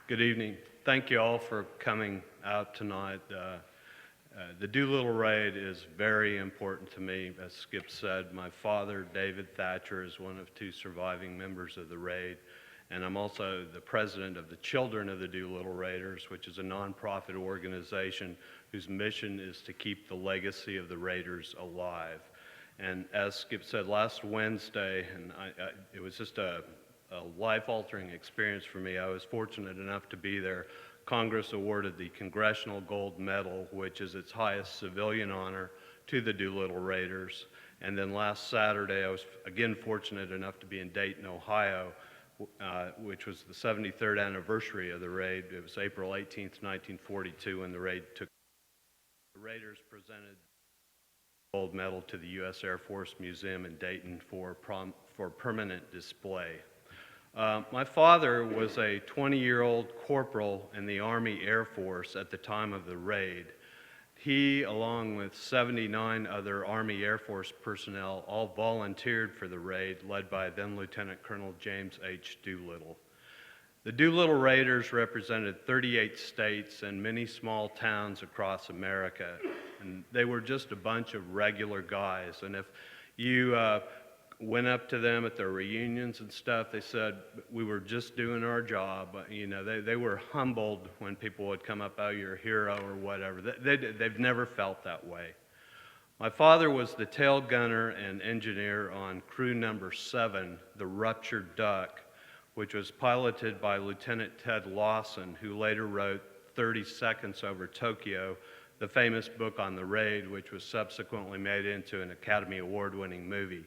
Good evening. Thank you all for coming out tonight. The Doolittle Raid is very important to me. As Skip said, my father, David Thatcher, is one of two surviving members of the raid, and I'm also the president of the Children of the Doolittle Raiders, which is a nonprofit organization whose mission is to keep the legacy of the Raiders alive. And as Skip said, last Wednesday, and it was just a life-altering experience for me. I was fortunate enough to be there. Congress awarded the Congressional Gold Medal, which is its highest civilian honor, to the Doolittle Raiders. And then last Saturday, I was again fortunate enough to be in Dayton, Ohio, which was the 73rd anniversary of the raid. It was April 18th, 1942, when the raid took. The Raiders presented the gold medal to the U.S. Air Force Museum in Dayton for permanent display. My father was a 20-year-old corporal in the Army Air Force at the time of the raid. He, along with 79 other Army Air Force personnel, all volunteered for the raid, led by then Lieutenant Colonel James H. Doolittle. The Doolittle Raiders represented 38 states and many small towns across America, and they were just a bunch of regular guys. And if you went up to them at their reunions and stuff, they said, we were just doing our job. You know, they were humbled when people would come up, oh, you're a hero or whatever. They've never felt that way. My father was the tail gunner and engineer on crew number 7, the Ruptured Duck, which was piloted by Lieutenant Ted Lawson, who later wrote 30 Seconds Over Tokyo, the famous book on the raid, which was subsequently made into an Academy Award-winning movie.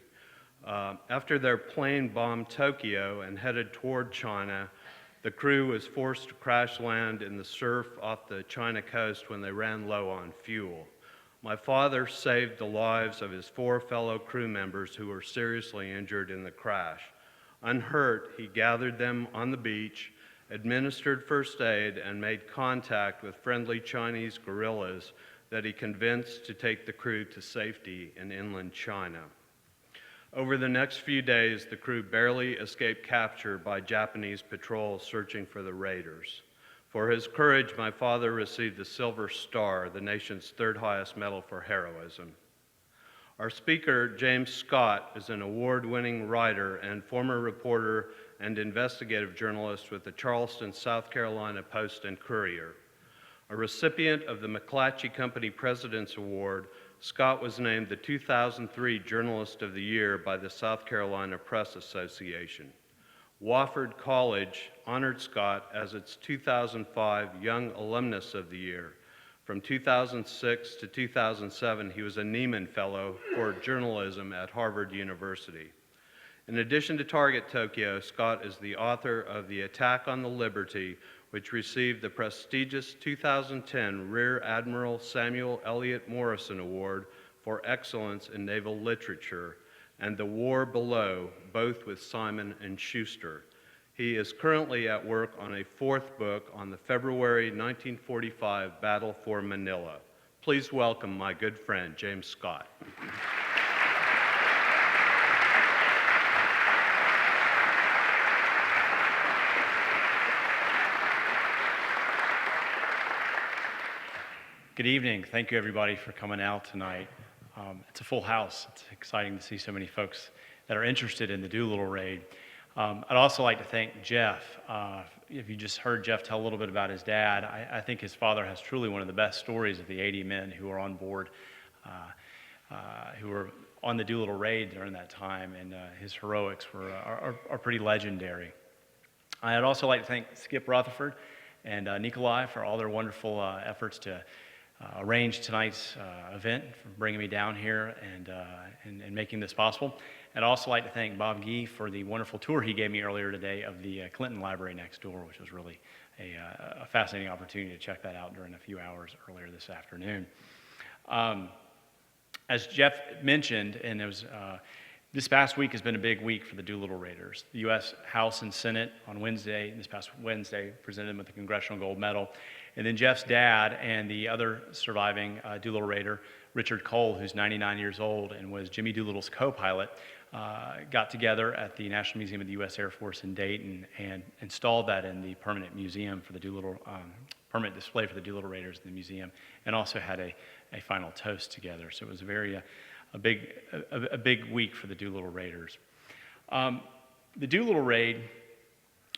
After their plane bombed Tokyo and headed toward China, the crew was forced to crash land in the surf off the China coast when they ran low on fuel. My father saved the lives of his 4 fellow crew members who were seriously injured in the crash. Unhurt, he gathered them on the beach, administered first aid, and made contact with friendly Chinese guerrillas that he convinced to take the crew to safety in inland China. Over the next few days, the crew barely escaped capture by Japanese patrols searching for the raiders. For his courage, my father received the Silver Star, the nation's 3rd highest medal for heroism. Our speaker, James Scott, is an award-winning writer and former reporter and investigative journalist with the Charleston, South Carolina Post and Courier. A recipient of the McClatchy Company President's Award, Scott was named the 2003 Journalist of the Year by the South Carolina Press Association. Wofford College honored Scott as its 2005 Young Alumnus of the Year. From 2006 to 2007, he was a Nieman Fellow for Journalism at Harvard University. In addition to Target Tokyo, Scott is the author of The Attack on the Liberty, which received the prestigious 2010 Rear Admiral Samuel Eliot Morrison Award for Excellence in Naval Literature, and The War Below, both with Simon & Schuster. He is currently at work on a 4th book on the February 1945 Battle for Manila. Please welcome my good friend, James Scott. Good evening. Thank you, everybody, for coming out tonight. It's a full house. It's exciting to see so many folks that are interested in the Doolittle Raid. I'd also like to thank Jeff. If you just heard Jeff tell a little bit about his dad, I think his father has truly one of the best stories of the 80 men who were on board, who were on the Doolittle Raid during that time, and his heroics are pretty legendary. I'd also like to thank Skip Rutherford and Nikolai for all their wonderful efforts to arrange tonight's event, for bringing me down here and making this possible. I'd also like to thank Bob Gee for the wonderful tour he gave me earlier today of the Clinton Library next door, which was really a fascinating opportunity to check that out during a few hours earlier this afternoon. As Jeff mentioned, and it was this past week has been a big week for the Doolittle Raiders. The U.S. House and Senate on Wednesday, this past Wednesday, presented them with the Congressional Gold Medal. And then Jeff's dad and the other surviving Doolittle Raider, Richard Cole, who's 99 years old and was Jimmy Doolittle's co-pilot, got together at the National Museum of the U.S. Air Force in Dayton and installed that in the permanent museum for the Doolittle, permanent display for the Doolittle Raiders in the museum, and also had a final toast together. So it was a big week for the Doolittle Raiders. The Doolittle Raid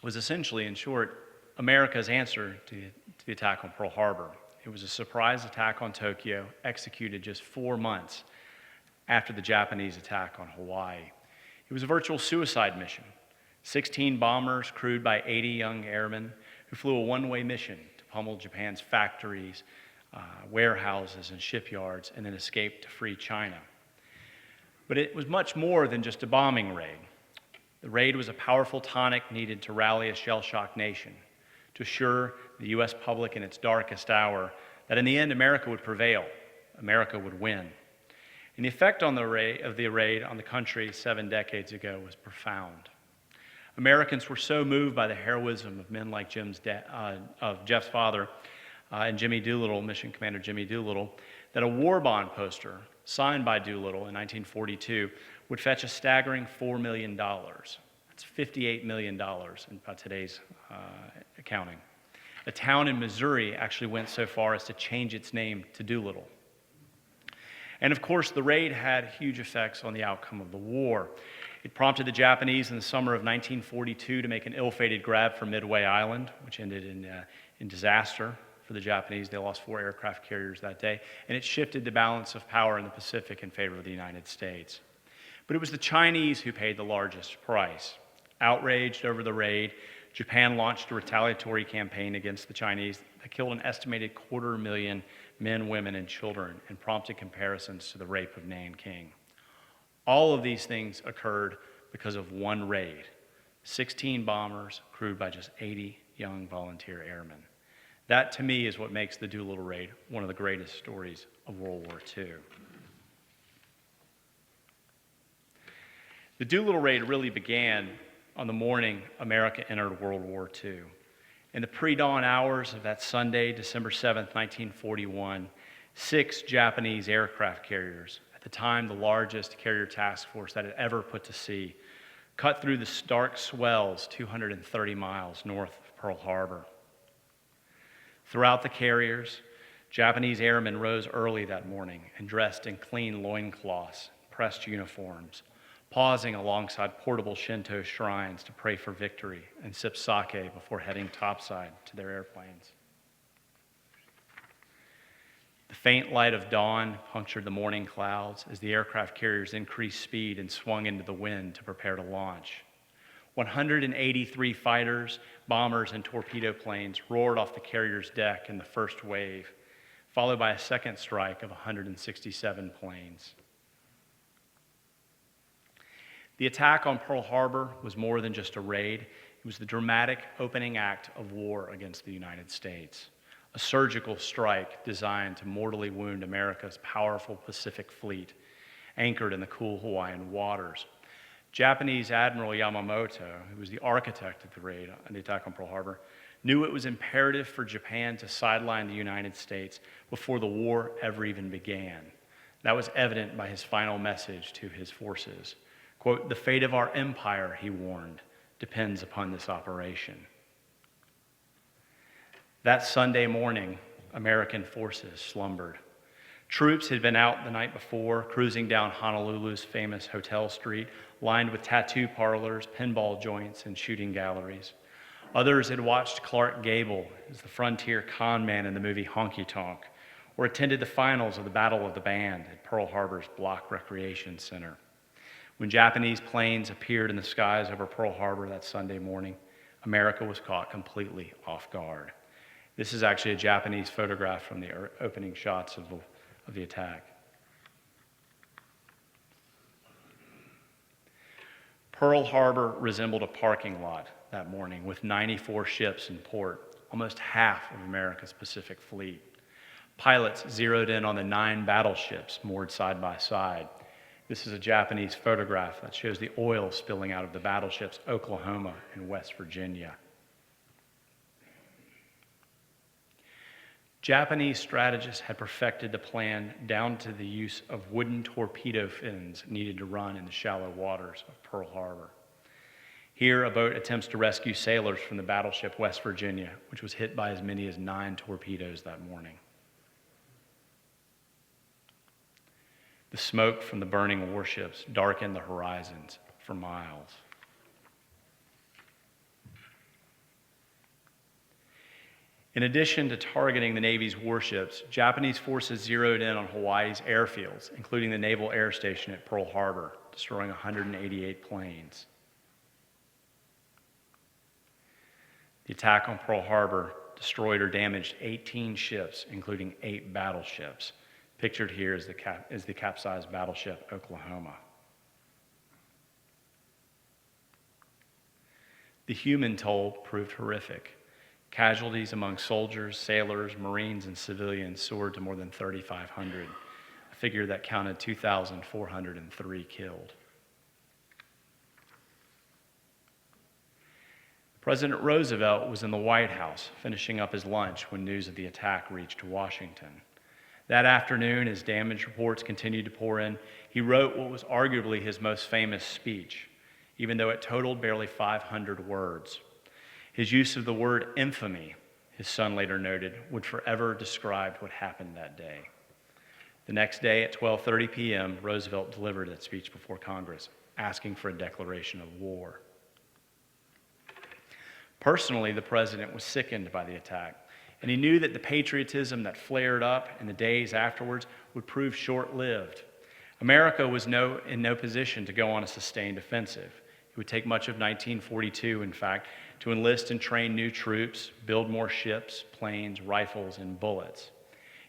was essentially, in short, America's answer to the attack on Pearl Harbor. It was a surprise attack on Tokyo, executed just 4 months after the Japanese attack on Hawaii. It was a virtual suicide mission. 16 bombers crewed by 80 young airmen who flew a one-way mission to pummel Japan's factories, warehouses, and shipyards, and then escaped to free China. But it was much more than just a bombing raid. The raid was a powerful tonic needed to rally a shell-shocked nation, to assure the U.S. public in its darkest hour that in the end America would prevail, America would win. And the effect of the raid on the country 7 decades ago was profound. Americans were so moved by the heroism of men like Jeff's father and Jimmy Doolittle, Mission Commander Jimmy Doolittle, that a war bond poster signed by Doolittle in 1942 would fetch a staggering $4 million. That's $58 million by today's accounting. A town in Missouri actually went so far as to change its name to Doolittle. And of course, the raid had huge effects on the outcome of the war. It prompted the Japanese in the summer of 1942 to make an ill-fated grab for Midway Island, which ended in disaster for the Japanese. They lost 4 aircraft carriers that day, and it shifted the balance of power in the Pacific in favor of the United States. But it was the Chinese who paid the largest price. Outraged over the raid, Japan launched a retaliatory campaign against the Chinese that killed an estimated 250,000 men, women, and children, and prompted comparisons to the rape of Nanking. All of these things occurred because of one raid. 16 bombers crewed by just 80 young volunteer airmen. That, to me, is what makes the Doolittle Raid one of the greatest stories of World War II. The Doolittle Raid really began on the morning America entered World War II. In the pre-dawn hours of that Sunday, December 7th, 1941, 6 Japanese aircraft carriers, at the time the largest carrier task force that had ever put to sea, cut through the stark swells 230 miles north of Pearl Harbor. Throughout the carriers, Japanese airmen rose early that morning and dressed in clean loincloths, pressed uniforms, pausing alongside portable Shinto shrines to pray for victory and sip sake before heading topside to their airplanes. The faint light of dawn punctured the morning clouds as the aircraft carriers increased speed and swung into the wind to prepare to launch. 183 fighters, bombers, and torpedo planes roared off the carrier's deck in the first wave, followed by a second strike of 167 planes. The attack on Pearl Harbor was more than just a raid. It was the dramatic opening act of war against the United States, a surgical strike designed to mortally wound America's powerful Pacific fleet, anchored in the cool Hawaiian waters. Japanese Admiral Yamamoto, who was the architect of the raid and the attack on Pearl Harbor, knew it was imperative for Japan to sideline the United States before the war ever even began. That was evident by his final message to his forces. Quote, "The fate of our empire," he warned, "depends upon this operation." That Sunday morning, American forces slumbered. Troops had been out the night before, cruising down Honolulu's famous Hotel Street, lined with tattoo parlors, pinball joints, and shooting galleries. Others had watched Clark Gable as the frontier con man in the movie Honky Tonk, or attended the finals of the Battle of the Band at Pearl Harbor's Block Recreation Center. When Japanese planes appeared in the skies over Pearl Harbor that Sunday morning, America was caught completely off guard. This is actually a Japanese photograph from the opening shots of the attack. Pearl Harbor resembled a parking lot that morning with 94 ships in port, almost half of America's Pacific fleet. Pilots zeroed in on the 9 battleships moored side by side. This is a Japanese photograph that shows the oil spilling out of the battleships Oklahoma and West Virginia. Japanese strategists had perfected the plan down to the use of wooden torpedo fins needed to run in the shallow waters of Pearl Harbor. Here, a boat attempts to rescue sailors from the battleship West Virginia, which was hit by as many as 9 torpedoes that morning. The smoke from the burning warships darkened the horizons for miles. In addition to targeting the Navy's warships, Japanese forces zeroed in on Hawaii's airfields, including the Naval Air Station at Pearl Harbor, destroying 188 planes. The attack on Pearl Harbor destroyed or damaged 18 ships, including 8 battleships. Pictured here is the capsized battleship Oklahoma. The human toll proved horrific. Casualties among soldiers, sailors, Marines, and civilians soared to more than 3,500, a figure that counted 2,403 killed. President Roosevelt was in the White House finishing up his lunch when news of the attack reached Washington. That afternoon, as damage reports continued to pour in, he wrote what was arguably his most famous speech, even though it totaled barely 500 words. His use of the word infamy, his son later noted, would forever describe what happened that day. The next day at 12:30 p.m., Roosevelt delivered that speech before Congress, asking for a declaration of war. Personally, the president was sickened by the attack, and he knew that the patriotism that flared up in the days afterwards would prove short-lived. America was in no position to go on a sustained offensive. It would take much of 1942, in fact, to enlist and train new troops, build more ships, planes, rifles, and bullets.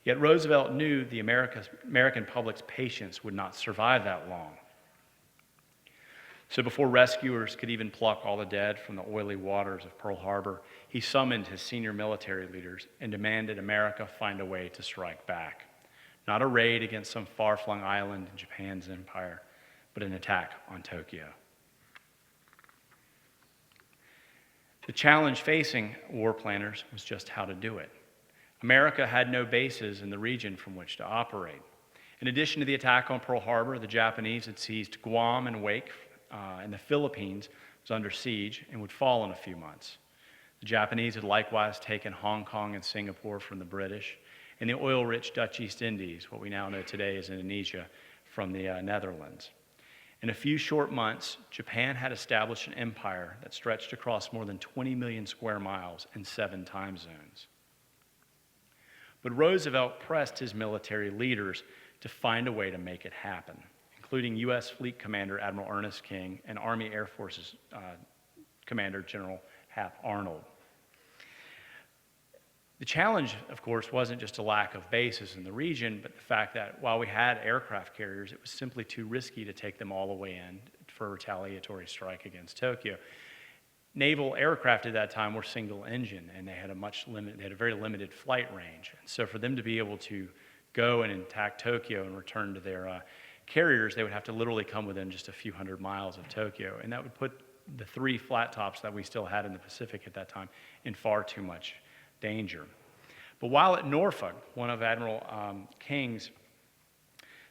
Yet Roosevelt knew the American public's patience would not survive that long. So before rescuers could even pluck all the dead from the oily waters of Pearl Harbor, he summoned his senior military leaders and demanded America find a way to strike back. Not a raid against some far-flung island in Japan's empire, but an attack on Tokyo. The challenge facing war planners was just how to do it. America had no bases in the region from which to operate. In addition to the attack on Pearl Harbor, the Japanese had seized Guam and Wake, and the Philippines was under siege and would fall in a few months. The Japanese had likewise taken Hong Kong and Singapore from the British, and the oil-rich Dutch East Indies, what we now know today as Indonesia, from the Netherlands. In a few short months, Japan had established an empire that stretched across more than 20 million square miles in 7 time zones. But Roosevelt pressed his military leaders to find a way to make it happen, including U.S. Fleet Commander Admiral Ernest King and Army Air Forces Commander General Hap Arnold. The challenge, of course, wasn't just a lack of bases in the region, but the fact that while we had aircraft carriers, it was simply too risky to take them all the way in for a retaliatory strike against Tokyo. Naval aircraft at that time were single engine, and they had a very limited flight range. And so for them to be able to go and attack Tokyo and return to their carriers, they would have to literally come within just a few hundred miles of Tokyo. And that would put the 3 flat tops that we still had in the Pacific at that time in far too much danger. But while at Norfolk, one of Admiral King's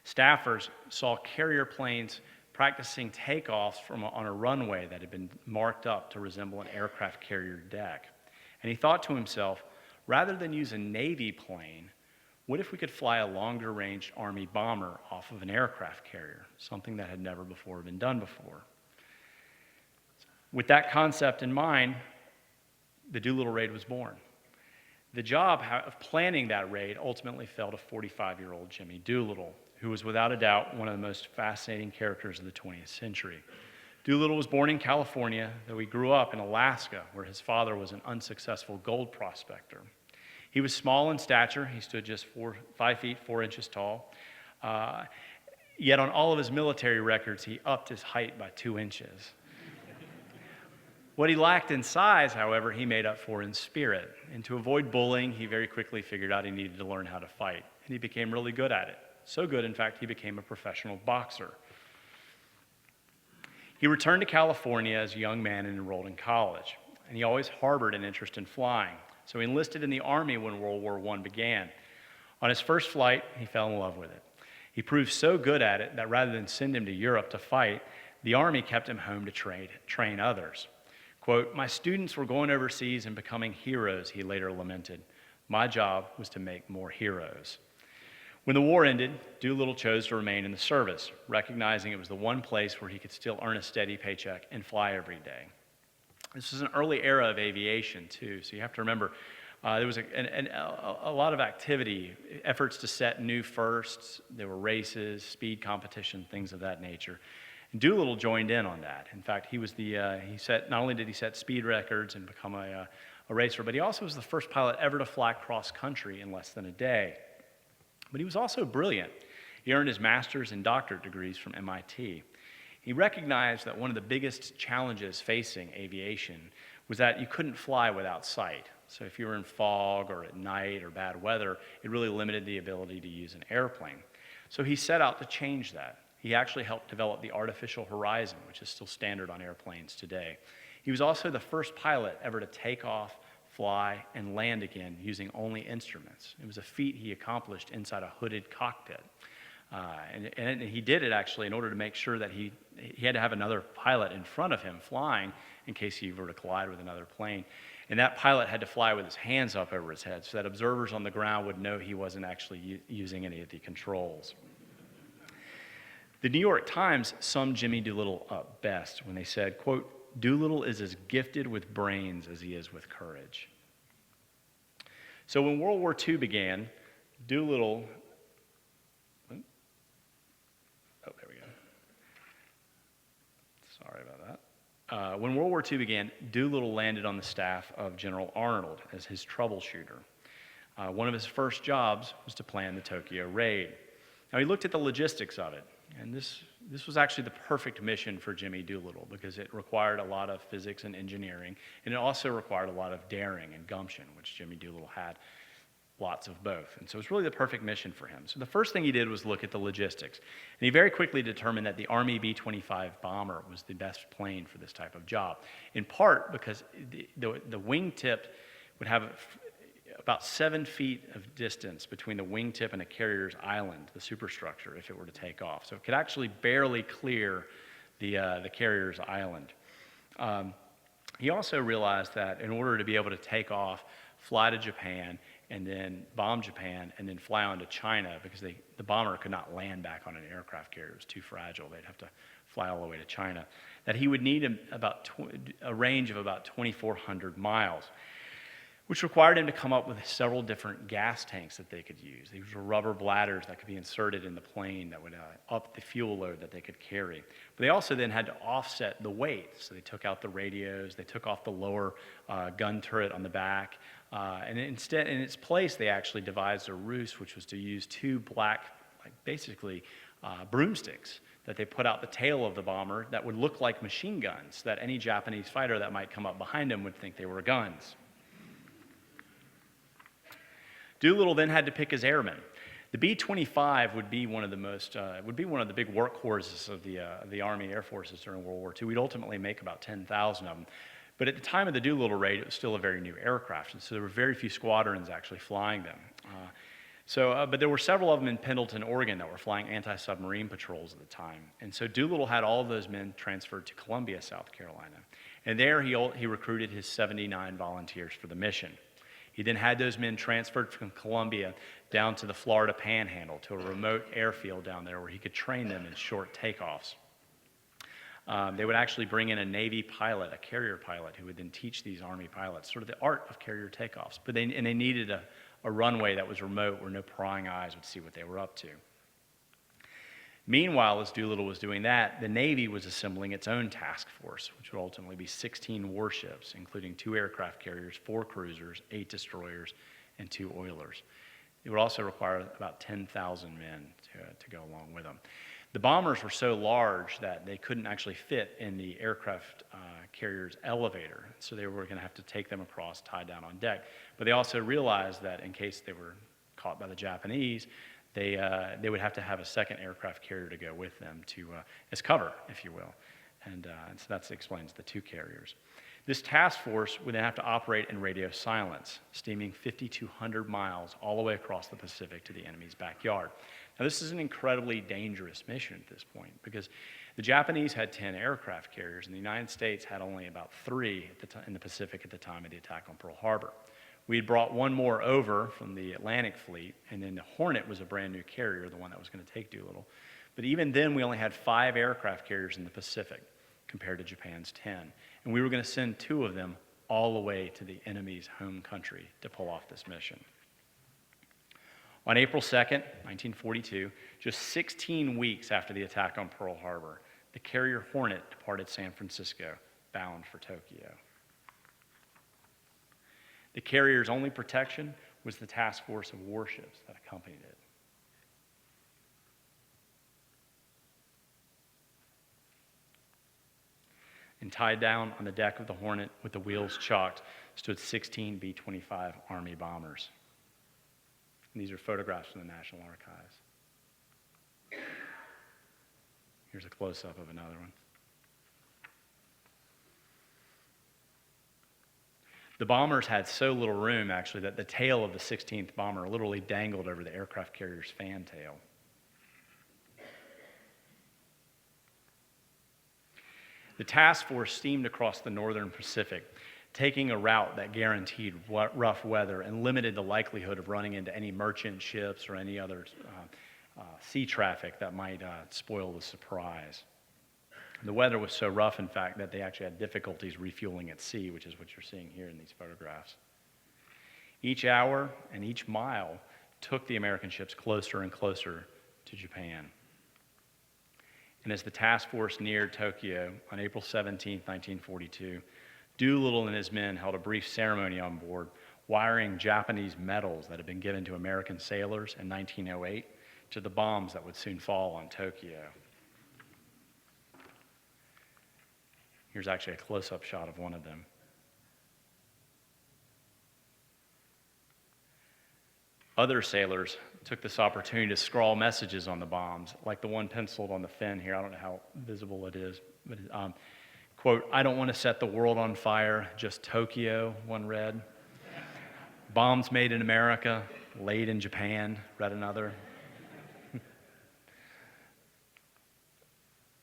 staffers saw carrier planes practicing takeoffs on a runway that had been marked up to resemble an aircraft carrier deck. And he thought to himself, rather than use a Navy plane, what if we could fly a longer-range Army bomber off of an aircraft carrier, something that had never before been done before? With that concept in mind, the Doolittle Raid was born. The job of planning that raid ultimately fell to 45-year-old Jimmy Doolittle, who was without a doubt one of the most fascinating characters of the 20th century. Doolittle was born in California, though he grew up in Alaska, where his father was an unsuccessful gold prospector. He was small in stature. He stood just 5 feet 4 inches tall. Yet on all of his military records, he upped his height by 2 inches. What he lacked in size, however, he made up for in spirit. And to avoid bullying, he very quickly figured out he needed to learn how to fight. And he became really good at it. So good, in fact, he became a professional boxer. He returned to California as a young man and enrolled in college. And he always harbored an interest in flying. So he enlisted in the Army when World War I began. On his first flight, he fell in love with it. He proved so good at it that rather than send him to Europe to fight, the Army kept him home to train others. Quote, "My students were going overseas and becoming heroes," he later lamented. "My job was to make more heroes." When the war ended, Doolittle chose to remain in the service, recognizing it was the one place where he could still earn a steady paycheck and fly every day. This was an early era of aviation, too, so you have to remember there was a lot of activity, efforts to set new firsts. There were races, speed competition, things of that nature. And Doolittle joined in on that. In fact, not only did he set speed records and become a racer, but he also was the first pilot ever to fly cross country in less than a day. But he was also brilliant. He earned his master's and doctorate degrees from MIT. He recognized that one of the biggest challenges facing aviation was that you couldn't fly without sight. So if you were in fog or at night or bad weather, it really limited the ability to use an airplane. So he set out to change that. He actually helped develop the artificial horizon, which is still standard on airplanes today. He was also the first pilot ever to take off, fly, and land again using only instruments. It was a feat he accomplished inside a hooded cockpit. And he did it actually in order to make sure that he had to have another pilot in front of him flying in case he were to collide with another plane. And that pilot had to fly with his hands up over his head so that observers on the ground would know he wasn't actually using any of the controls. The New York Times summed Jimmy Doolittle up best when they said, quote, "Doolittle is as gifted with brains as he is with courage." So when World War II began, Doolittle, sorry about that. When World War II began, Doolittle landed on the staff of General Arnold as his troubleshooter. One of his first jobs was to plan the Tokyo Raid. Now, he looked at the logistics of it, and this was actually the perfect mission for Jimmy Doolittle because it required a lot of physics and engineering, and it also required a lot of daring and gumption, which Jimmy Doolittle had lots of both. And so it's really the perfect mission for him. So the first thing he did was look at the logistics. And he very quickly determined that the Army B-25 bomber was the best plane for this type of job, in part because the wingtip would have about 7 feet of distance between the wingtip and a carrier's island, the superstructure, if it were to take off. So it could actually barely clear the carrier's island. He also realized that in order to be able to take off, fly to Japan, and then bomb Japan, and then fly on to China, because the bomber could not land back on an aircraft carrier. It was too fragile. They'd have to fly all the way to China. That he would need a range of about 2,400 miles, which required him to come up with several different gas tanks that they could use. These were rubber bladders that could be inserted in the plane that would up the fuel load that they could carry. But they also then had to offset the weight. So they took out the radios, they took off the lower gun turret on the back, and instead, in its place, they actually devised a ruse, which was to use 2 black, basically broomsticks that they put out the tail of the bomber that would look like machine guns, that any Japanese fighter that might come up behind him would think they were guns. Doolittle then had to pick his airmen. The B-25 would be one of the big workhorses of the Army Air Forces during World War II. We'd ultimately make about 10,000 of them. But at the time of the Doolittle Raid, it was still a very new aircraft, and so there were very few squadrons actually flying them. But there were several of them in Pendleton, Oregon, that were flying anti-submarine patrols at the time. And so Doolittle had all of those men transferred to Columbia, South Carolina. And there he recruited his 79 volunteers for the mission. He then had those men transferred from Columbia down to the Florida Panhandle, to a remote airfield down there where he could train them in short takeoffs. They would actually bring in a Navy pilot, a carrier pilot, who would then teach these Army pilots sort of the art of carrier takeoffs. But they needed a runway that was remote where no prying eyes would see what they were up to. Meanwhile, as Doolittle was doing that, the Navy was assembling its own task force, which would ultimately be 16 warships, including 2 aircraft carriers, 4 cruisers, 8 destroyers, and 2 oilers. It would also require about 10,000 men to go along with them. The bombers were so large that they couldn't actually fit in the aircraft carrier's elevator, so they were going to have to take them across, tied down on deck. But they also realized that in case they were caught by the Japanese, they would have to have a second aircraft carrier to go with them as cover, if you will. And so that explains the 2 carriers. This task force would then have to operate in radio silence, steaming 5,200 miles all the way across the Pacific to the enemy's backyard. Now, this is an incredibly dangerous mission at this point because the Japanese had 10 aircraft carriers and the United States had only about 3 in the Pacific at the time of the attack on Pearl Harbor. We had brought one more over from the Atlantic fleet, and then the Hornet was a brand new carrier, the one that was going to take Doolittle. But even then, we only had 5 aircraft carriers in the Pacific compared to Japan's 10. And we were going to send 2 of them all the way to the enemy's home country to pull off this mission. On April 2nd, 1942, just 16 weeks after the attack on Pearl Harbor, the carrier Hornet departed San Francisco, bound for Tokyo. The carrier's only protection was the task force of warships that accompanied it. And tied down on the deck of the Hornet with the wheels chalked stood 16 B-25 Army bombers. And these are photographs from the National Archives. Here's a close-up of another one. The bombers had so little room, actually, that the tail of the 16th bomber literally dangled over the aircraft carrier's fantail. The task force steamed across the northern Pacific, taking a route that guaranteed rough weather and limited the likelihood of running into any merchant ships or any other sea traffic that might spoil the surprise. The weather was so rough, in fact, that they actually had difficulties refueling at sea, which is what you're seeing here in these photographs. Each hour and each mile took the American ships closer and closer to Japan. And as the task force neared Tokyo on April 17, 1942, Doolittle and his men held a brief ceremony on board, wiring Japanese medals that had been given to American sailors in 1908 to the bombs that would soon fall on Tokyo. Here's actually a close-up shot of one of them. Other sailors took this opportunity to scrawl messages on the bombs, like the one penciled on the fin here. I don't know how visible it is, but quote, "I don't want to set the world on fire, just Tokyo," one read. "Bombs made in America, laid in Japan," read another.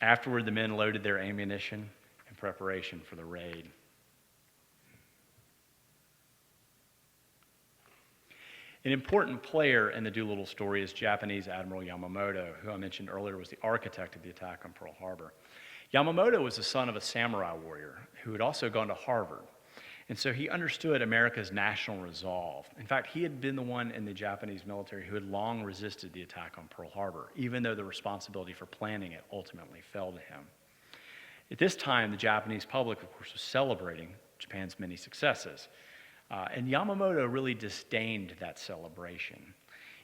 Afterward, the men loaded their ammunition in preparation for the raid. An important player in the Doolittle story is Japanese Admiral Yamamoto, who I mentioned earlier was the architect of the attack on Pearl Harbor. Yamamoto was the son of a samurai warrior who had also gone to Harvard. And so he understood America's national resolve. In fact, he had been the one in the Japanese military who had long resisted the attack on Pearl Harbor, even though the responsibility for planning it ultimately fell to him. At this time, the Japanese public, of course, was celebrating Japan's many successes. And Yamamoto really disdained that celebration.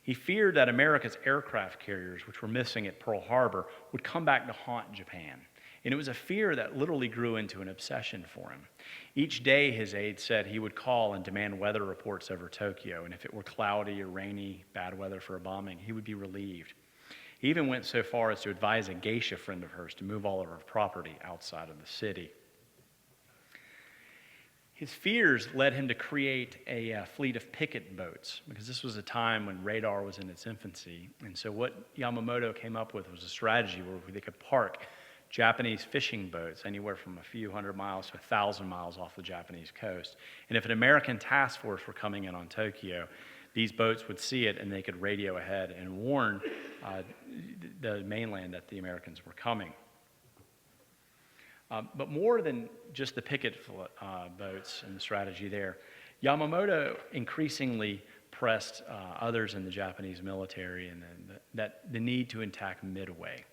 He feared that America's aircraft carriers, which were missing at Pearl Harbor, would come back to haunt Japan. And it was a fear that literally grew into an obsession for him. Each day, his aides said he would call and demand weather reports over Tokyo, and if it were cloudy or rainy, bad weather for a bombing, he would be relieved. He even went so far as to advise a geisha friend of hers to move all of her property outside of the city. His fears led him to create a fleet of picket boats, because this was a time when radar was in its infancy. And so what Yamamoto came up with was a strategy where they could park Japanese fishing boats anywhere from a few hundred miles to 1,000 miles off the Japanese coast. And if an American task force were coming in on Tokyo, these boats would see it and they could radio ahead and warn the mainland that the Americans were coming. But more than just the picket boats and the strategy there, Yamamoto increasingly pressed others in the Japanese military and the need to attack Midway.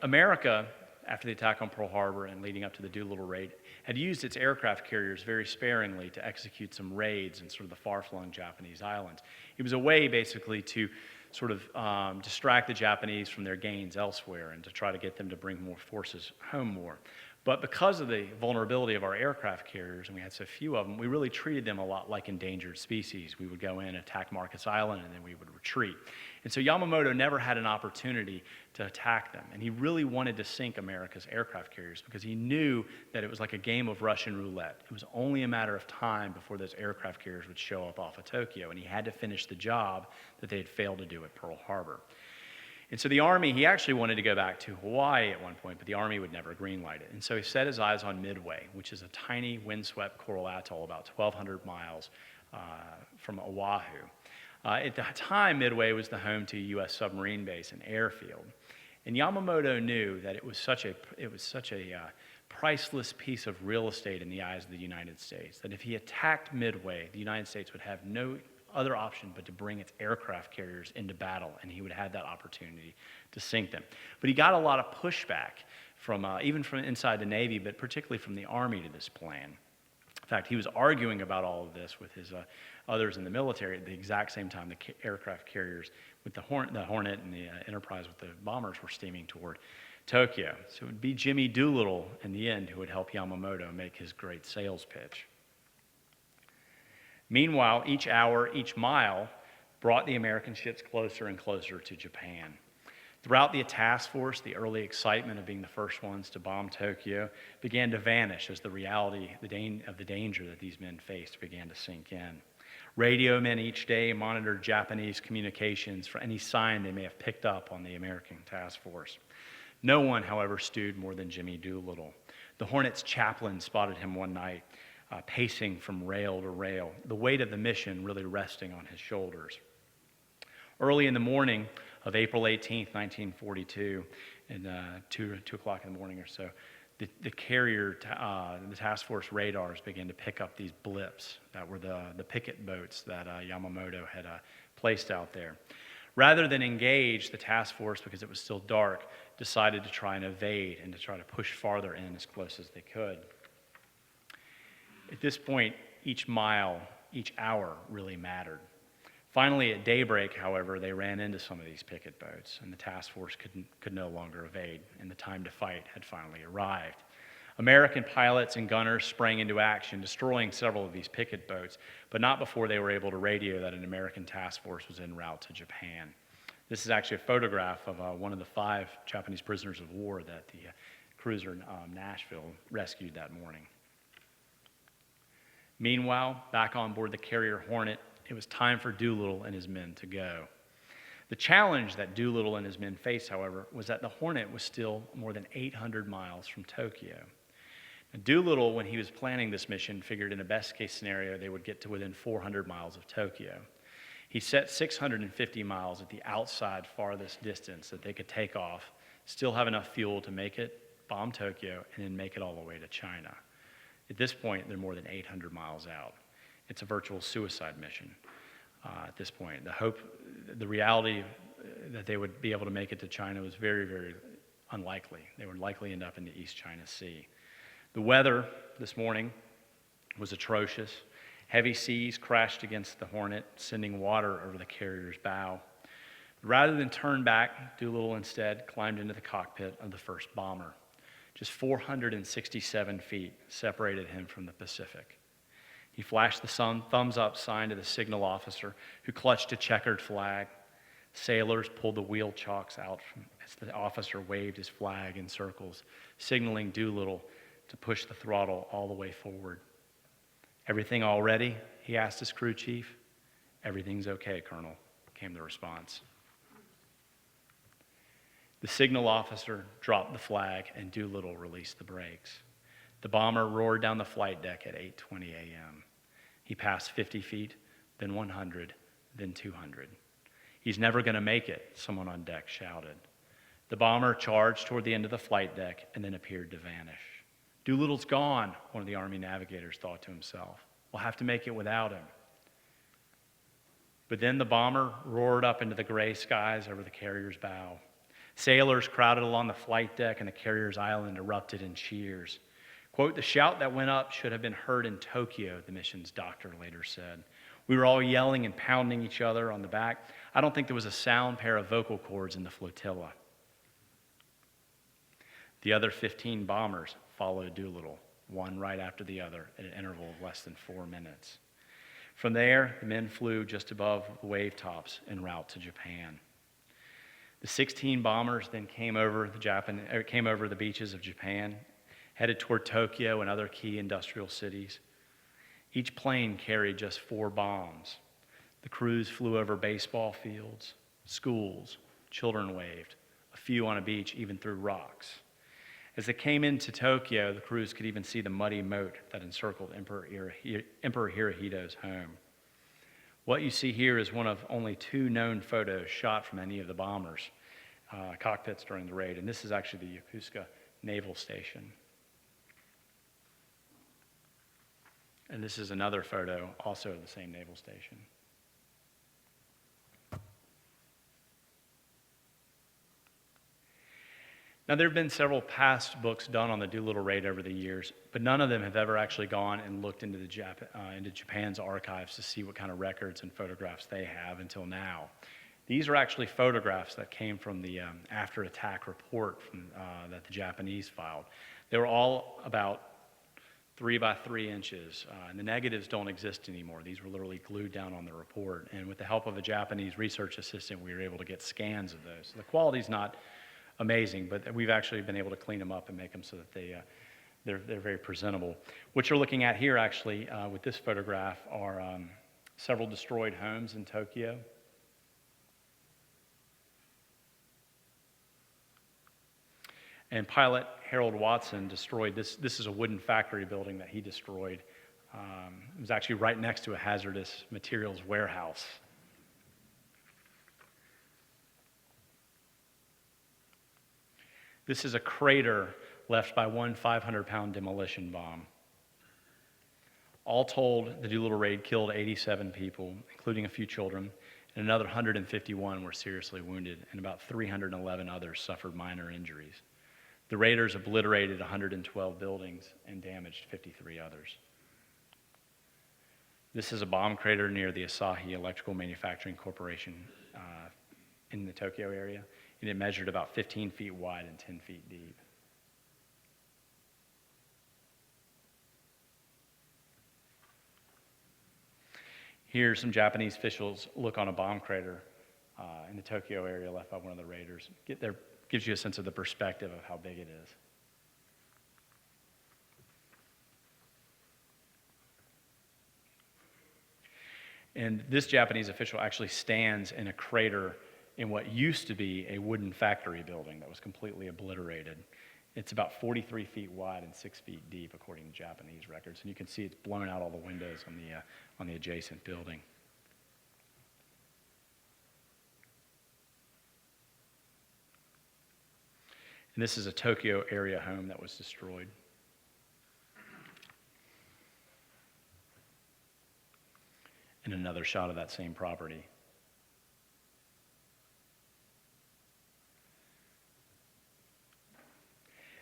America, after the attack on Pearl Harbor and leading up to the Doolittle Raid, had used its aircraft carriers very sparingly to execute some raids in sort of the far-flung Japanese islands. It was a way, basically, to sort of distract the Japanese from their gains elsewhere and to try to get them to bring more forces home more. But because of the vulnerability of our aircraft carriers, and we had so few of them, we really treated them a lot like endangered species. We would go in, attack Marcus Island, and then we would retreat. And so Yamamoto never had an opportunity to attack them. And he really wanted to sink America's aircraft carriers because he knew that it was like a game of Russian roulette. It was only a matter of time before those aircraft carriers would show up off of Tokyo, and he had to finish the job that they had failed to do at Pearl Harbor. And so the Army, he actually wanted to go back to Hawaii at one point, but the Army would never greenlight it. And so he set his eyes on Midway, which is a tiny windswept coral atoll about 1,200 miles from Oahu. At the time, Midway was the home to a U.S. submarine base and airfield. And Yamamoto knew that it was such a priceless piece of real estate in the eyes of the United States, that if he attacked Midway, the United States would have no other option but to bring its aircraft carriers into battle, and he would have that opportunity to sink them. But he got a lot of pushback from even from inside the Navy, but particularly from the Army to this plan. In fact, he was arguing about all of this with his others in the military at the exact same time the aircraft carriers with the Hornet and the Enterprise with the bombers were steaming toward Tokyo. So it would be Jimmy Doolittle in the end who would help Yamamoto make his great sales pitch. Meanwhile, each hour, each mile brought the American ships closer and closer to Japan. Throughout the task force, the early excitement of being the first ones to bomb Tokyo began to vanish as the reality of the danger that these men faced began to sink in. Radio men each day monitored Japanese communications for any sign they may have picked up on the American task force. No one, however, stewed more than Jimmy Doolittle. The Hornet's chaplain spotted him one night, pacing from rail to rail, the weight of the mission really resting on his shoulders. Early in the morning of April 18th, 1942, and 2 o'clock in the morning or so, the carrier, the task force radars began to pick up these blips that were the picket boats that Yamamoto had placed out there. Rather than engage, the task force, because it was still dark, decided to try and evade and to try to push farther in as close as they could. At this point, each mile, each hour really mattered. Finally, at daybreak, however, they ran into some of these picket boats, and the task force could no longer evade, and the time to fight had finally arrived. American pilots and gunners sprang into action, destroying several of these picket boats, but not before they were able to radio that an American task force was en route to Japan. This is actually a photograph of one of the 5 Japanese prisoners of war that the cruiser Nashville rescued that morning. Meanwhile, back on board the carrier Hornet, it was time for Doolittle and his men to go. The challenge that Doolittle and his men faced, however, was that the Hornet was still more than 800 miles from Tokyo. Now, Doolittle, when he was planning this mission, figured in a best-case scenario they would get to within 400 miles of Tokyo. He set 650 miles at the outside farthest distance that they could take off, still have enough fuel to make it, bomb Tokyo, and then make it all the way to China. At this point, they're more than 800 miles out. It's a virtual suicide mission at this point. The reality that they would be able to make it to China was very, very unlikely. They would likely end up in the East China Sea. The weather this morning was atrocious. Heavy seas crashed against the Hornet, sending water over the carrier's bow. Rather than turn back, Doolittle instead climbed into the cockpit of the first bomber. Just 467 feet separated him from the Pacific. He flashed the thumbs up sign to the signal officer, who clutched a checkered flag. Sailors pulled the wheel chocks out as the officer waved his flag in circles, signaling Doolittle to push the throttle all the way forward. "Everything all ready?" he asked his crew chief. "Everything's okay, Colonel," came the response. The signal officer dropped the flag, and Doolittle released the brakes. The bomber roared down the flight deck at 8:20 a.m. He passed 50 feet, then 100, then 200. "He's never going to make it," someone on deck shouted. The bomber charged toward the end of the flight deck and then appeared to vanish. "Doolittle's gone," one of the Army navigators thought to himself. "We'll have to make it without him." But then the bomber roared up into the gray skies over the carrier's bow. Sailors crowded along the flight deck, and the carrier's island erupted in cheers. Quote, "The shout that went up should have been heard in Tokyo," the mission's doctor later said. "We were all yelling and pounding each other on the back. I don't think there was a sound pair of vocal cords in the flotilla." The other 15 bombers followed Doolittle, one right after the other at an interval of less than 4 minutes. From there, the men flew just above the wave tops en route to Japan. The 16 bombers then came over the beaches of Japan, headed toward Tokyo and other key industrial cities. Each plane carried just 4 bombs. The crews flew over baseball fields, schools, children waved, a few on a beach even threw rocks. As they came into Tokyo, the crews could even see the muddy moat that encircled Emperor Hirohito's home. What you see here is one of only 2 known photos shot from any of the bombers' cockpits during the raid, and this is actually the Yokosuka Naval Station. And this is another photo, also of the same naval station. Now, there have been several past books done on the Doolittle Raid over the years, but none of them have ever actually gone and looked into into Japan's archives to see what kind of records and photographs they have until now. These are actually photographs that came from the after-attack report that the Japanese filed. They were all about 3 by 3 inches, and the negatives don't exist anymore. These were literally glued down on the report, and with the help of a Japanese research assistant, we were able to get scans of those. So the quality's not amazing, but we've actually been able to clean them up and make them so that they're very presentable. What you're looking at here, actually, with this photograph, are several destroyed homes in Tokyo. And pilot Harold Watson destroyed this. This is a wooden factory building that he destroyed. It was actually right next to a hazardous materials warehouse. This is a crater left by one 500-pound demolition bomb. All told, the Doolittle Raid killed 87 people, including a few children, and another 151 were seriously wounded, and about 311 others suffered minor injuries. The raiders obliterated 112 buildings and damaged 53 others. This is a bomb crater near the Asahi Electrical Manufacturing Corporation in the Tokyo area, and it measured about 15 feet wide and 10 feet deep. Here, some Japanese officials look on a bomb crater in the Tokyo area left by one of the raiders. Gives you a sense of the perspective of how big it is. And this Japanese official actually stands in a crater in what used to be a wooden factory building that was completely obliterated. It's about 43 feet wide and 6 feet deep, according to Japanese records. And you can see it's blown out all the windows on the adjacent building. And this is a Tokyo area home that was destroyed. And another shot of that same property.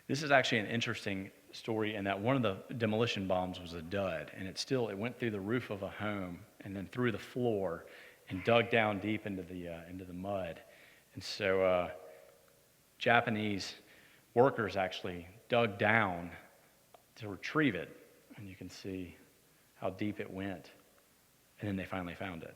This is actually an interesting story in that one of the demolition bombs was a dud, and it went through the roof of a home and then through the floor and dug down deep into the mud. And so Japanese workers actually dug down to retrieve it, and you can see how deep it went, and then they finally found it.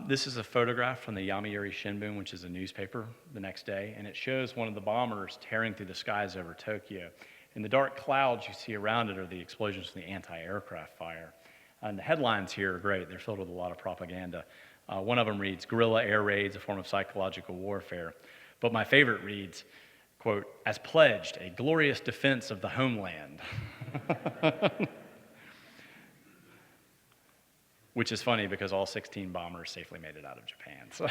This is a photograph from the Yomiuri Shimbun, which is a newspaper, the next day, and it shows one of the bombers tearing through the skies over Tokyo. And the dark clouds you see around it are the explosions from the anti-aircraft fire. And the headlines here are great. They're filled with a lot of propaganda. One of them reads, "Guerrilla air raids, a form of psychological warfare." But my favorite reads, quote, "As pledged, a glorious defense of the homeland." Which is funny because all 16 bombers safely made it out of Japan. So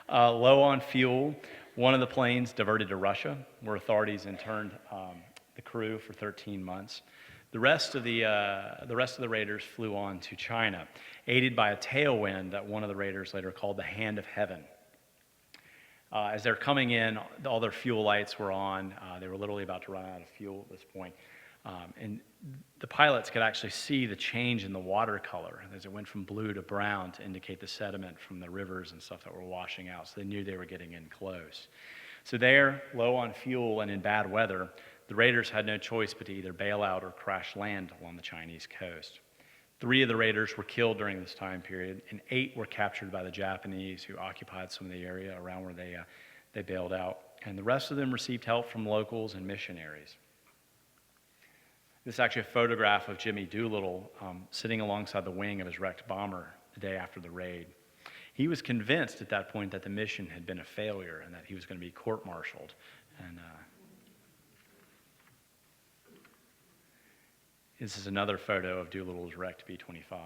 low on fuel, one of the planes diverted to Russia, where authorities interned the crew for 13 months. The rest of the raiders flew on to China, aided by a tailwind that one of the raiders later called the Hand of Heaven. As they're coming in, all their fuel lights were on. They were literally about to run out of fuel at this point. And the pilots could actually see the change in the water color as it went from blue to brown to indicate the sediment from the rivers and stuff that were washing out. So they knew they were getting in close. So there, low on fuel and in bad weather, the raiders had no choice but to either bail out or crash land along the Chinese coast. 3 of the raiders were killed during this time period, and 8 were captured by the Japanese, who occupied some of the area around where they bailed out. And the rest of them received help from locals and missionaries. This is actually a photograph of Jimmy Doolittle sitting alongside the wing of his wrecked bomber the day after the raid. He was convinced at that point that the mission had been a failure and that he was going to be court-martialed. And this is another photo of Doolittle's wrecked B-25.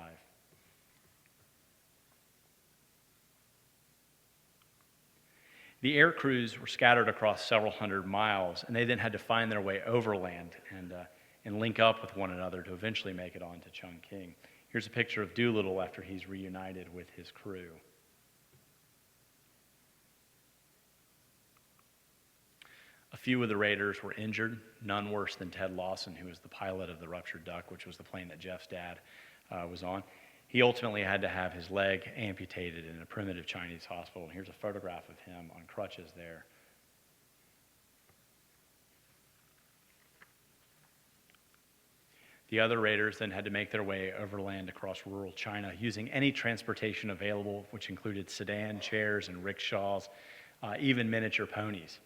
The air crews were scattered across several hundred miles, and they then had to find their way overland and link up with one another to eventually make it on to Chongqing. Here's a picture of Doolittle after he's reunited with his crew. A few of the raiders were injured, none worse than Ted Lawson, who was the pilot of the Ruptured Duck, which was the plane that Jeff's dad was on. He ultimately had to have his leg amputated in a primitive Chinese hospital. And here's a photograph of him on crutches there. The other raiders then had to make their way overland across rural China using any transportation available, which included sedan chairs and rickshaws, even miniature ponies.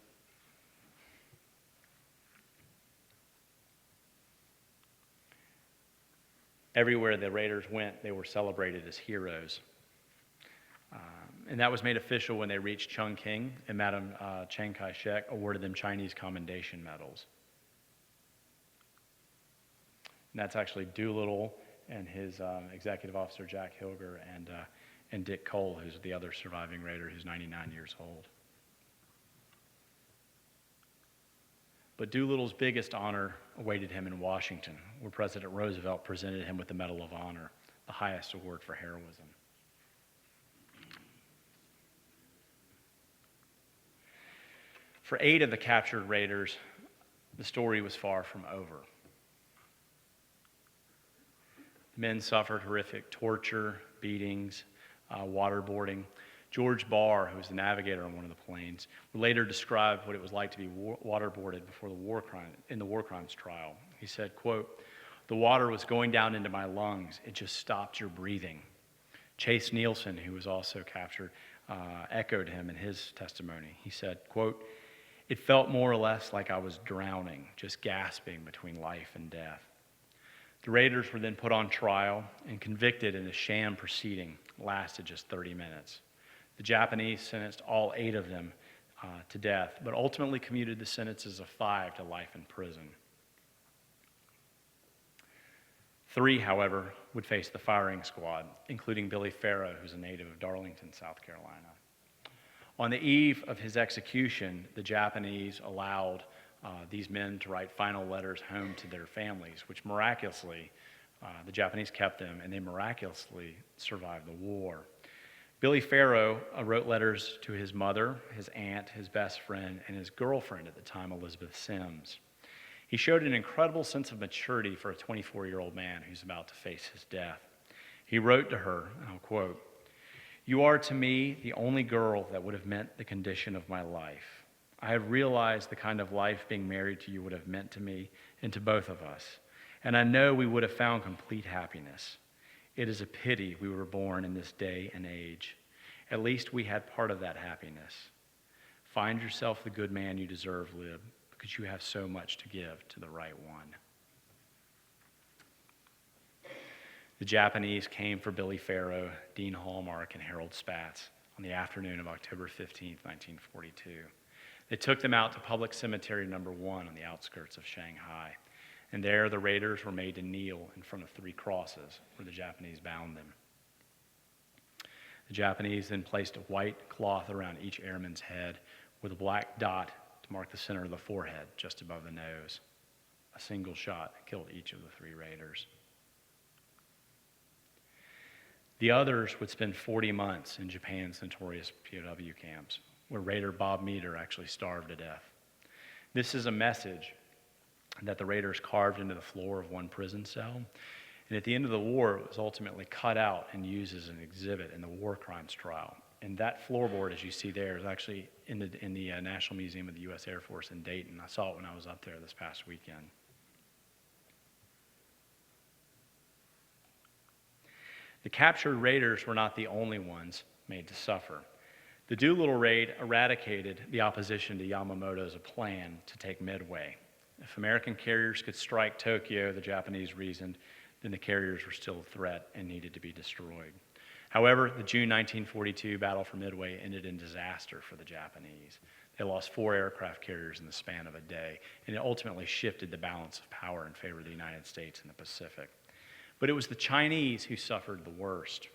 Everywhere the raiders went, they were celebrated as heroes. And that was made official when they reached Chongqing, and Madam Chiang Kai-shek awarded them Chinese commendation medals. And that's actually Doolittle and his executive officer, Jack Hilger, and Dick Cole, who's the other surviving raider, who's 99 years old. But Doolittle's biggest honor awaited him in Washington, where President Roosevelt presented him with the Medal of Honor, the highest award for heroism. For 8 of the captured raiders, the story was far from over. The men suffered horrific torture, beatings, waterboarding. George Barr, who was the navigator on one of the planes, later described what it was like to be waterboarded before in the war crimes trial. He said, quote, "The water was going down into my lungs. It just stopped your breathing." Chase Nielsen, who was also captured, echoed him in his testimony. He said, quote, "It felt more or less like I was drowning, just gasping between life and death." The raiders were then put on trial and convicted in a sham proceeding that lasted just 30 minutes. The Japanese sentenced all 8 of them to death, but ultimately commuted the sentences of 5 to life in prison. 3, however, would face the firing squad, including Billy Farrow, who's a native of Darlington, South Carolina. On the eve of his execution, the Japanese allowed these men to write final letters home to their families, which miraculously, the Japanese kept them, and they miraculously survived the war. Billy Farrow wrote letters to his mother, his aunt, his best friend, and his girlfriend at the time, Elizabeth Sims. He showed an incredible sense of maturity for a 24-year-old man who's about to face his death. He wrote to her, and I'll quote, "You are to me the only girl that would have meant the condition of my life. I have realized the kind of life being married to you would have meant to me and to both of us, and I know we would have found complete happiness. It is a pity we were born in this day and age. At least we had part of that happiness. Find yourself the good man you deserve, Lib, because you have so much to give to the right one." The Japanese came for Billy Farrow, Dean Hallmark, and Harold Spatz on the afternoon of October 15, 1942. They took them out to Public Cemetery No. 1 on the outskirts of Shanghai. And there, the raiders were made to kneel in front of 3 crosses where the Japanese bound them. The Japanese then placed a white cloth around each airman's head with a black dot to mark the center of the forehead, just above the nose. A single shot killed each of the 3 raiders. The others would spend 40 months in Japan's notorious POW camps, where Raider Bob Meader actually starved to death. This is a message that the raiders carved into the floor of one prison cell. And at the end of the war, it was ultimately cut out and used as an exhibit in the war crimes trial. And that floorboard, as you see there, is actually in the National Museum of the U.S. Air Force in Dayton. I saw it when I was up there this past weekend. The captured raiders were not the only ones made to suffer. The Doolittle Raid eradicated the opposition to Yamamoto's plan to take Midway. If American carriers could strike Tokyo, the Japanese reasoned, then the carriers were still a threat and needed to be destroyed. However, the June 1942 battle for Midway ended in disaster for the Japanese. They lost 4 aircraft carriers in the span of a day, and it ultimately shifted the balance of power in favor of the United States in the Pacific. But it was the Chinese who suffered the worst.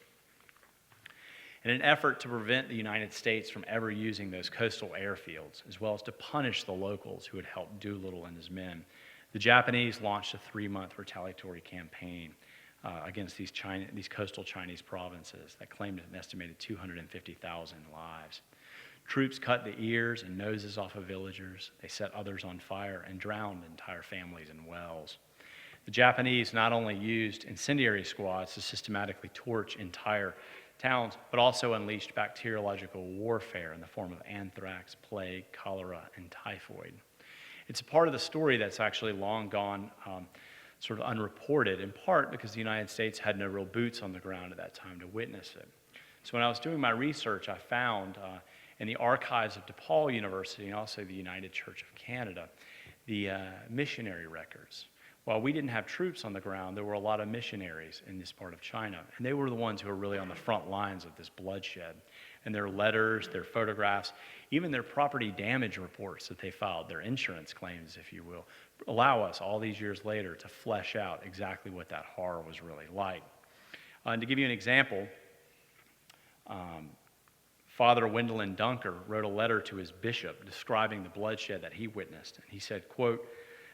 In an effort to prevent the United States from ever using those coastal airfields, as well as to punish the locals who had helped Doolittle and his men, the Japanese launched a 3-month retaliatory campaign against these coastal Chinese provinces that claimed an estimated 250,000 lives. Troops cut the ears and noses off of villagers. They set others on fire and drowned entire families in wells. The Japanese not only used incendiary squads to systematically torch entire towns, but also unleashed bacteriological warfare in the form of anthrax, plague, cholera, and typhoid. It's a part of the story that's actually long gone sort of unreported, in part because the United States had no real boots on the ground at that time to witness it. So when I was doing my research, I found in the archives of DePaul University and also the United Church of Canada, the missionary records. While we didn't have troops on the ground, there were a lot of missionaries in this part of China, and they were the ones who were really on the front lines of this bloodshed. And their letters, their photographs, even their property damage reports that they filed, their insurance claims, if you will, allow us all these years later to flesh out exactly what that horror was really like. And to give you an example, Father Wendelin Dunker wrote a letter to his bishop describing the bloodshed that he witnessed. And he said, quote,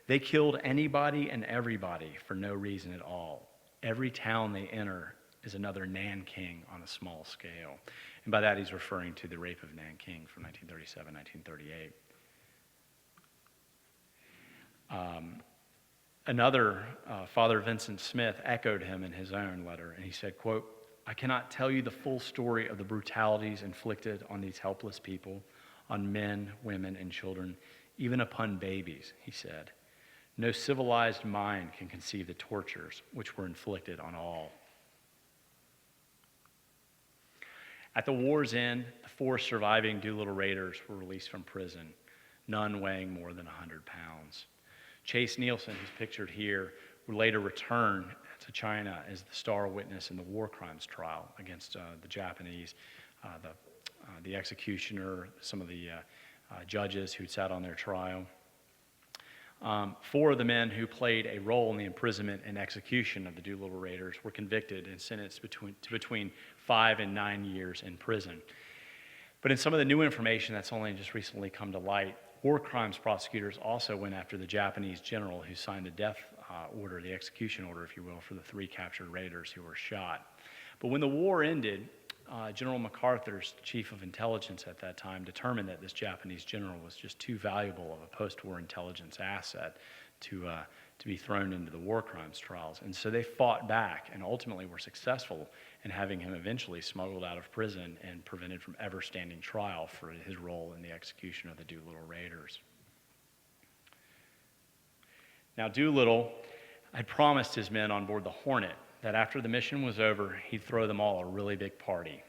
"They killed anybody and everybody for no reason at all. Every town they enter is another Nanking on a small scale." And by that, he's referring to the rape of Nanking from 1937, 1938. Father Vincent Smith echoed him in his own letter, and he said, quote, "I cannot tell you the full story of the brutalities inflicted on these helpless people, on men, women, and children, even upon babies," he said. "No civilized mind can conceive the tortures which were inflicted on all." At the war's end, the 4 surviving Doolittle Raiders were released from prison, none weighing more than 100 pounds. Chase Nielsen, who's pictured here, would later return to China as the star witness in the war crimes trial against the Japanese, the executioner, some of the judges who'd sat on their trial. 4 of the men who played a role in the imprisonment and execution of the Doolittle Raiders were convicted and sentenced to between 5 and 9 years in prison. But in some of the new information that's only just recently come to light, war crimes prosecutors also went after the Japanese general who signed the death order, the execution order, if you will, for the 3 captured raiders who were shot. But when the war ended, General MacArthur's chief of intelligence at that time determined that this Japanese general was just too valuable of a post-war intelligence asset to be thrown into the war crimes trials. And so they fought back and ultimately were successful in having him eventually smuggled out of prison and prevented from ever standing trial for his role in the execution of the Doolittle Raiders. Now, Doolittle had promised his men on board the Hornet that after the mission was over, he'd throw them all a really big party.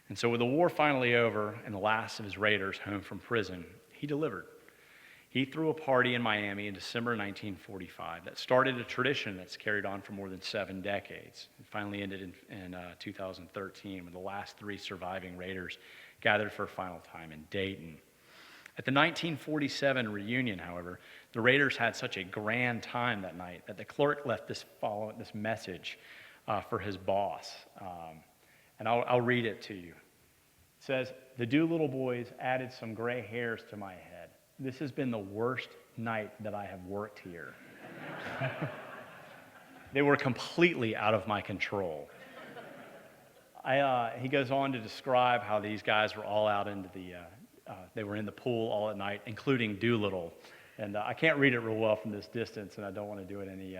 And so with the war finally over and the last of his raiders home from prison, he delivered. He threw a party in Miami in December 1945 that started a tradition that's carried on for more than 7 decades. It finally ended in 2013 when the last 3 surviving raiders gathered for a final time in Dayton. At the 1947 reunion, however, the raiders had such a grand time that night that the clerk left this message for his boss. And I'll read it to you. It says, "The Doolittle boys added some gray hairs to my head. This has been the worst night that I have worked here. They were completely out of my control." He goes on to describe how these guys were all out into they were in the pool all at night, including Doolittle. And I can't read it real well from this distance, and I don't want to do it any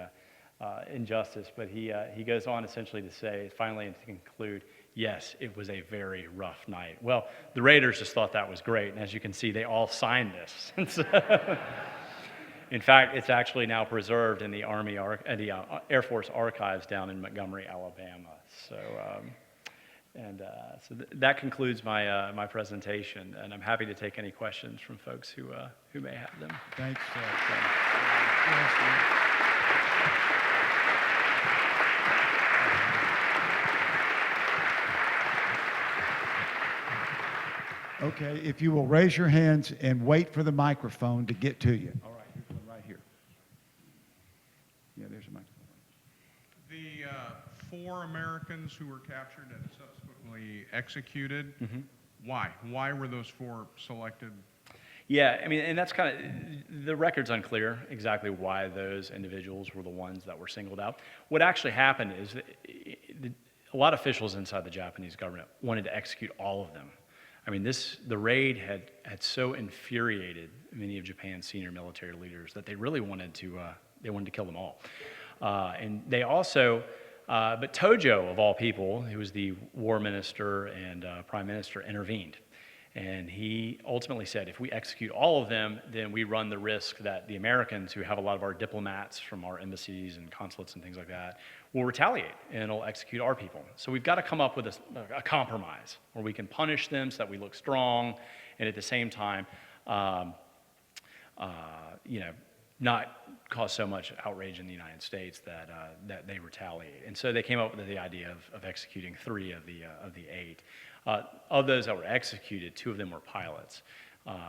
injustice, but he goes on essentially to say, finally, and to conclude, yes, it was a very rough night. Well, the Raiders just thought that was great, and as you can see, they all signed this. And so, in fact, it's actually now preserved in the Air Force archives down in Montgomery, Alabama. So, that concludes my presentation, and I'm happy to take any questions from folks who may have them. Thanks. Okay, if you will raise your hands and wait for the microphone to get to you. All right, here's one right here. Yeah, there's a microphone. The 4 Americans who were captured and subsequently executed, why? Why were those 4 selected? Yeah, I mean, and that's kind of, the record's unclear exactly why those individuals were the ones that were singled out. What actually happened is that a lot of officials inside the Japanese government wanted to execute all of them. I mean, the raid had so infuriated many of Japan's senior military leaders that they really wanted to kill them all. And they also, but Tojo, of all people, who was the war minister and prime minister, intervened. And he ultimately said, if we execute all of them, then we run the risk that the Americans, who have a lot of our diplomats from our embassies and consulates and things like that, will retaliate and will execute our people. So we've got to come up with a compromise where we can punish them so that we look strong, and at the same time, not cause so much outrage in the United States that they retaliate. And so they came up with the idea of executing 3 of the 8. Of those that were executed, 2 of them were pilots.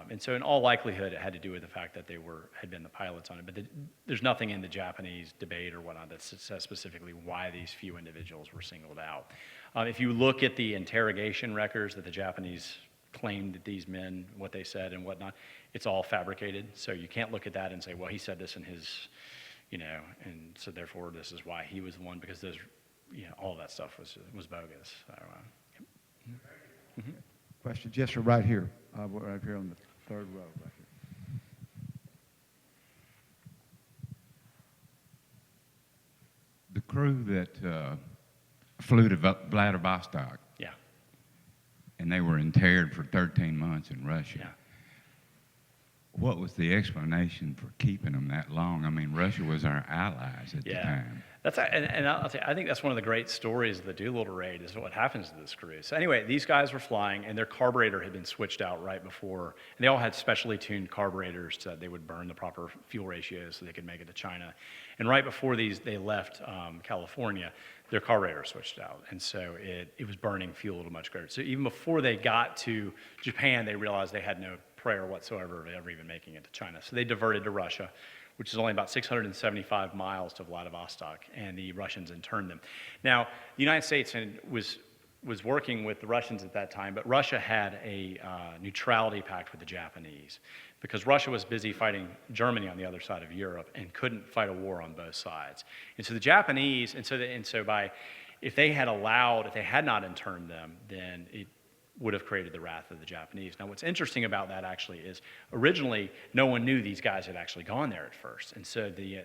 And so in all likelihood, it had to do with the fact that they had been the pilots on it. But there's nothing in the Japanese debate or whatnot that says specifically why these few individuals were singled out. If you look at the interrogation records that the Japanese claimed that these men, what they said and whatnot, it's all fabricated. So you can't look at that and say, well, he said this in his, and so therefore this is why he was the one, because those, all of that stuff was bogus. So, Questions? Yes, sir, right here. Right here on the 3rd row, right here. The crew that flew to Vladivostok, yeah. and they were interred for 13 months in Russia. Yeah. What was the explanation for keeping them that long? I mean, Russia was our allies at the time. And I'll tell you, I think that's one of the great stories of the Doolittle Raid, is what happens to this crew. So anyway, these guys were flying, and their carburetor had been switched out right before. And they all had specially tuned carburetors so that they would burn the proper fuel ratios so they could make it to China. And right before they left California, their carburetor switched out. And so it was burning fuel at a much greater. So even before they got to Japan, they realized they had no prayer whatsoever of ever even making it to China. So they diverted to Russia, which is only about 675 miles to Vladivostok, and the Russians interned them. Now, the United States was working with the Russians at that time, but Russia had a neutrality pact with the Japanese, because Russia was busy fighting Germany on the other side of Europe and couldn't fight a war on both sides. And so the Japanese, if they had not interned them, then it would have created the wrath of the Japanese. Now, what's interesting about that actually is originally no one knew these guys had actually gone there at first. And so the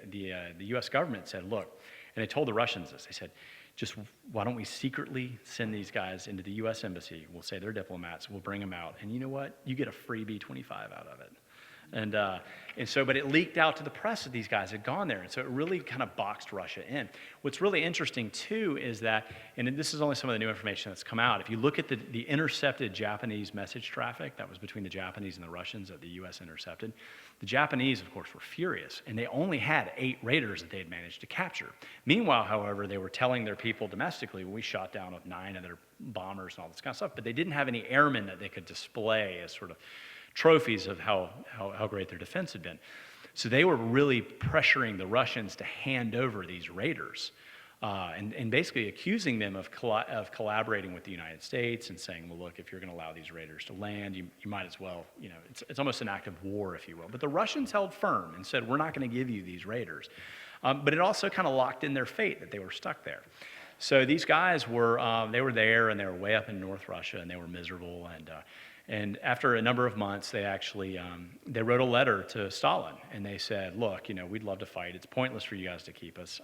U.S. government said, look, and they told the Russians this, they said, just why don't we secretly send these guys into the U.S. embassy? We'll say they're diplomats, we'll bring them out, and you know what? You get a free B-25 out of it. But it leaked out to the press that these guys had gone there, and so it really kind of boxed Russia in. What's really interesting too is that, and this is only some of the new information that's come out, if you look at the intercepted Japanese message traffic that was between the Japanese and the Russians that the U.S. intercepted, the Japanese, of course, were furious, and they only had 8 raiders that they had managed to capture. Meanwhile, however, they were telling their people domestically, we shot down 9 of their bombers and all this kind of stuff, but they didn't have any airmen that they could display as sort of trophies of how great their defense had been. So they were really pressuring the Russians to hand over these raiders and basically accusing them of collaborating with the United States and saying, well, look, if you're going to allow these raiders to land, you might as well, it's almost an act of war, if you will. But the Russians held firm and said, we're not going to give you these raiders. But it also kind of locked in their fate that they were stuck there. So these guys were there, and they were way up in North Russia, and they were miserable, And after a number of months, they actually they wrote a letter to Stalin, and they said, look, we'd love to fight. It's pointless for you guys to keep us.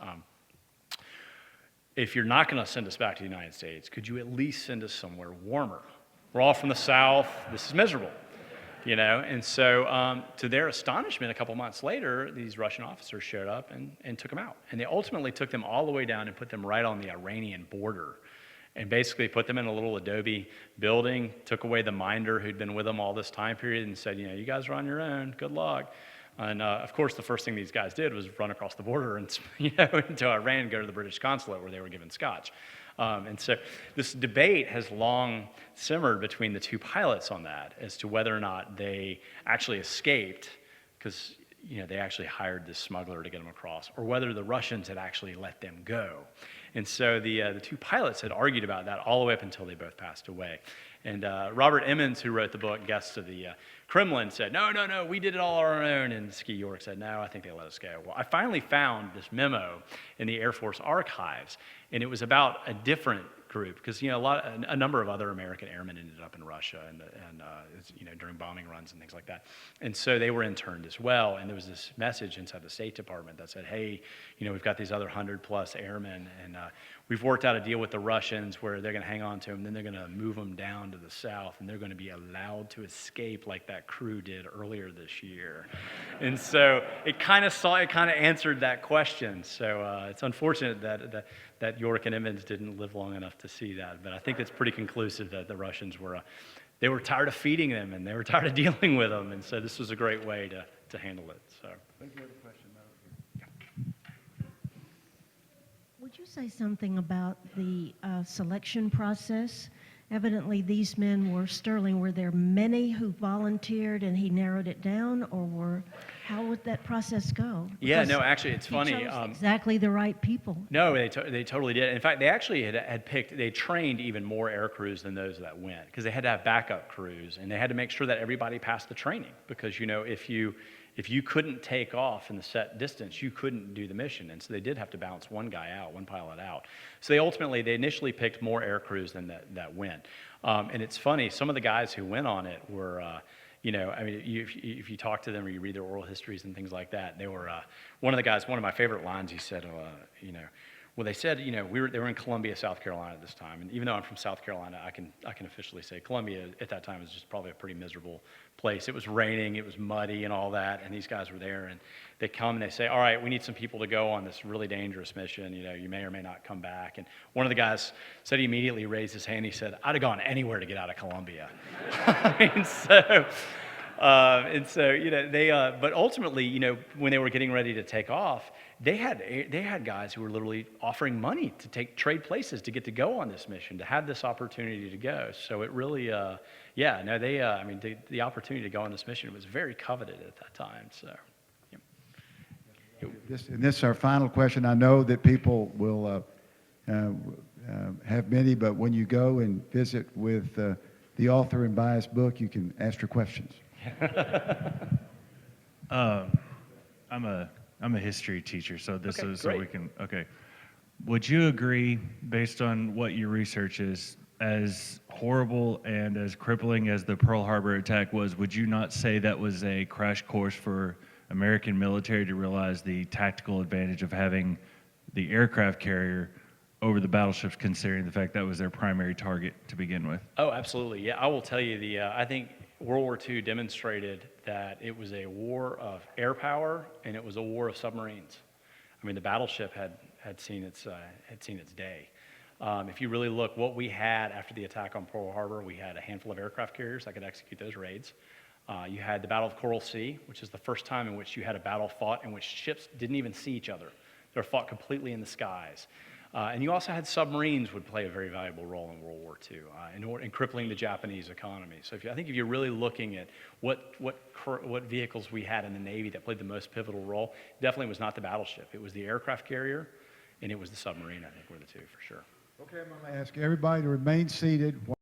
If you're not going to send us back to the United States, could you at least send us somewhere warmer? We're all from the South. This is miserable. And so to their astonishment, a couple months later, these Russian officers showed up and took them out. And they ultimately took them all the way down and put them right on the Iranian border and basically put them in a little adobe building, took away the minder who'd been with them all this time period and said, you guys are on your own, good luck. And of course, the first thing these guys did was run across the border and into Iran and go to the British consulate where they were given scotch. And so this debate has long simmered between the two pilots on that as to whether or not they actually escaped because they actually hired this smuggler to get them across, or whether the Russians had actually let them go. And so the two pilots had argued about that all the way up until they both passed away. And Robert Emmons, who wrote the book Guests to the Kremlin, said, no, we did it all on our own. And Ski York said, no, I think they let us go. Well, I finally found this memo in the Air Force archives, and it was about a different group because a number of other American airmen ended up in Russia and during bombing runs and things like that, and so they were interned as well. And there was this message inside the State Department that said, hey, we've got these other 100+ airmen, and we've worked out a deal with the Russians where they're going to hang on to them, then they're going to move them down to the south, and they're going to be allowed to escape like that crew did earlier this year. And so it kind of answered that question. So it's unfortunate that York and Emmons didn't live long enough to see that, but I think it's pretty conclusive that the Russians were tired of feeding them and they were tired of dealing with them, and so this was a great way to handle it. So. Would you say something about the selection process? Evidently, these men were sterling. Were there many who volunteered and he narrowed it down, or how would that process go? Yeah, Because no, actually, it's funny. he chose exactly the right people. No, they totally did. In fact, they actually they trained even more air crews than those that went because they had to have backup crews and they had to make sure that everybody passed the training because, if you couldn't take off in the set distance, you couldn't do the mission. And so they did have to bounce one pilot out. So they initially picked more air crews than that went. And it's funny, some of the guys who went on it were, if you talk to them or you read their oral histories and things like that, they were, one of my favorite lines, he said, well, they said, they were in Columbia, South Carolina at this time. And even though I'm from South Carolina, I can officially say Columbia at that time was just probably a pretty miserable place. It was raining, it was muddy and all that. And these guys were there and they come and they say, all right, we need some people to go on this really dangerous mission. You may or may not come back. And one of the guys said he immediately raised his hand. He said, I'd have gone anywhere to get out of Columbia. But ultimately, when they were getting ready to take off, they had guys who were literally offering money to trade places to get to go on this mission, to have this opportunity to go. So it really, the opportunity to go on this mission was very coveted at that time. So. This is our final question. I know that people will have many, but when you go and visit with the author and buy his book, you can ask your questions. I'm a history teacher, so this Okay, is so great. we can. Okay, would you agree, based on what your research is, as horrible and as crippling as the Pearl Harbor attack was, would you not say that was a crash course for American military to realize the tactical advantage of having the aircraft carrier over the battleships, considering the fact that was their primary target to begin with? Oh, absolutely. Yeah, I will tell you I think World War II demonstrated that it was a war of air power and it was a war of submarines. I mean, the battleship had seen its day. If you really look, what we had after the attack on Pearl Harbor, we had a handful of aircraft carriers that could execute those raids. You had the Battle of Coral Sea, which is the first time in which you had a battle fought in which ships didn't even see each other. They were fought completely in the skies. And you also had submarines would play a very valuable role in World War II in crippling the Japanese economy. So I think if you're really looking at what vehicles we had in the Navy that played the most pivotal role, definitely was not the battleship. It was the aircraft carrier, and it was the submarine, I think, were the two for sure. Okay, I'm going to ask everybody to remain seated.